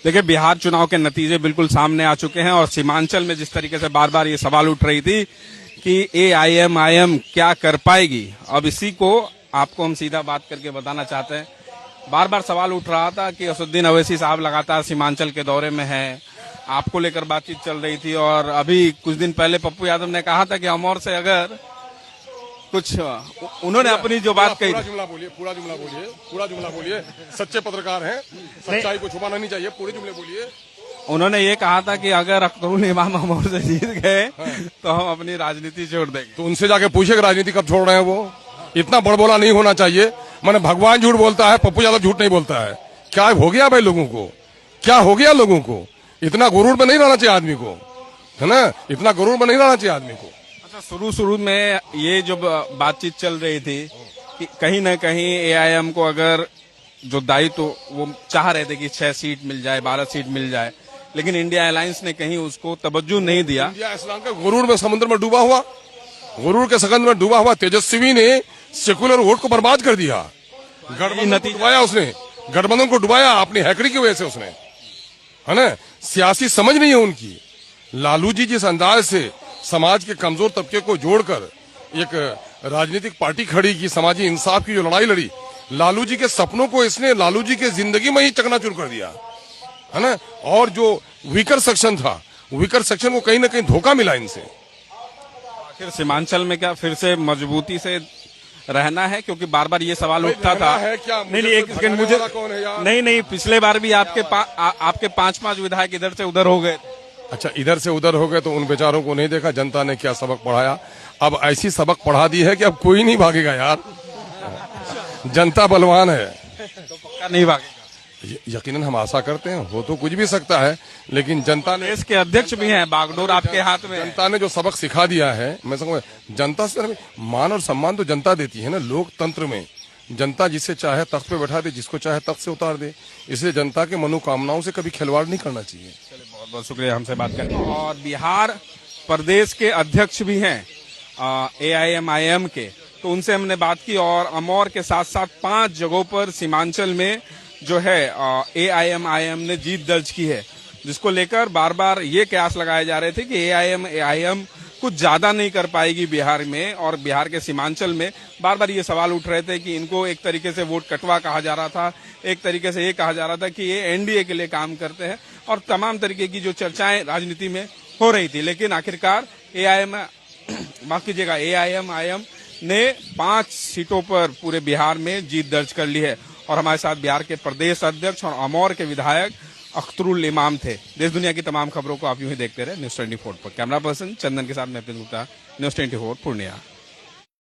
देखिए, बिहार चुनाव के नतीजे बिल्कुल सामने आ चुके हैं और सीमांचल में जिस तरीके से बार बार ये सवाल उठ रही थी कि एआईएमआईएम क्या कर पाएगी, अब इसी को आपको हम सीधा बात करके बताना चाहते हैं। बार बार सवाल उठ रहा था कि असदुद्दीन अवैसी साहब लगातार सीमांचल के दौरे में हैं, आपको लेकर बातचीत चल रही थी और अभी कुछ दिन पहले पप्पू यादव ने कहा था कि अमौर से अगर कुछ उन्होंने अपनी जो बात कही, पूरा जुमला बोलिए, सच्चे पत्रकार हैं, सच्चाई को छुपाना नहीं चाहिए, पूरे जुमले बोलिए। उन्होंने ये कहा था कि अगर अख्तरुल इमाम अमौर से जीत गए तो हम अपनी राजनीति छोड़ देंगे। तो उनसे जाके पूछे कि राजनीति कब छोड़ रहे हैं वो। इतना बड़बोला नहीं होना चाहिए। माने भगवान झूठ बोलता है, पप्पू यादव झूठ नहीं बोलता है। क्या हो गया भाई लोगों को, क्या हो गया लोगों को? इतना गुरूर में नहीं रहना चाहिए आदमी को, है ना, इतना गुरूर में नहीं रहना चाहिए आदमी को। अच्छा, शुरू में ये जो बातचीत चल रही थी कि कहीं न कहीं एआईएम को अगर जो दायित्व वो चाह रहे थे कि 6 सीट मिल जाए, 12 सीट मिल जाए, लेकिन इंडिया अलायंस ने कहीं उसको तवज्जो नहीं दिया। इंडिया इस्लाम के गुरूर में समुद्र में डूबा हुआ, गुरूर के समुद्र में डूबा हुआ तेजस्वी ने सेकुलर वोट को बर्बाद कर दिया। गठबंधन को डुबाया उसने, गठबंधन को डुबाया अपनी हैकड़ी की वजह से उसने, है ना। सियासी समझ नहीं है उनकी। लालू जी जिस अंदाज से समाज के कमजोर तबके को जोड़कर एक राजनीतिक पार्टी खड़ी की, समाजी इंसाफ की जो लड़ाई लड़ी, लालू जी के सपनों को इसने लालू जी के जिंदगी में ही चकनाचूर कर दिया, है ना। और जो वीकर सेक्शन था, वीकर सेक्शन को कहीं ना कहीं धोखा मिला इनसे। आखिर सीमांचल में क्या फिर से मजबूती से रहना है, क्योंकि बार बार ये सवाल उठता था। है क्या? नहीं, एक सेकंड, मुझे कौन है यार? नहीं, पिछले बार भी आपके 5 विधायक इधर से उधर हो गए। अच्छा, इधर से उधर हो गए तो उन बेचारों को नहीं देखा जनता ने क्या सबक पढ़ाया? अब ऐसी सबक पढ़ा दी है कि अब कोई नहीं भागेगा यार। जनता बलवान है, तो पक्का नहीं भागेगा। यकीनन हम आशा करते हैं, हो तो कुछ भी सकता है, लेकिन जनता ने, देश के अध्यक्ष भी हैं, बागडोर आपके हाथ में है। जनता ने जो सबक सिखा दिया है, मैं समझ, जनता से मान और सम्मान तो जनता देती है ना। लोकतंत्र में जनता जिसे चाहे तख्त पे बैठा दे, जिसको चाहे तख्त से उतार दे, इसलिए जनता के मनोकामनाओं से कभी खिलवाड़ नहीं करना चाहिए। बहुत बहुत शुक्रिया हमसे बात करने। और बिहार प्रदेश के अध्यक्ष भी हैं एआईएमआईएम के, तो उनसे हमने बात की और अमौर के साथ साथ 5 जगहों पर सीमांचल में जो है एआईएमआईएम ने जीत दर्ज की है, जिसको लेकर बार बार ये कयास लगाए जा रहे थे कि एआईएम कुछ ज्यादा नहीं कर पाएगी बिहार में। और बिहार के सीमांचल में बार बार ये सवाल उठ रहे थे कि इनको एक तरीके से वोट कटवा कहा जा रहा था, एक तरीके से ये कहा जा रहा था कि ये एनडीए के लिए काम करते हैं, और तमाम तरीके की जो चर्चाएं राजनीति में हो रही थी। लेकिन आखिरकार एआईएमआईएम ने 5 सीटों पर पूरे बिहार में जीत दर्ज कर ली है। और हमारे साथ बिहार के प्रदेश अध्यक्ष और अमौर के विधायक अख्तरुल इमाम थे। देश दुनिया की तमाम खबरों को आप यूं ही देखते रहे न्यूज़ 24 पर। कैमरा पर्सन चंदन के साथ मैं गुप्ता, न्यूज़ 24 पूर्णिया।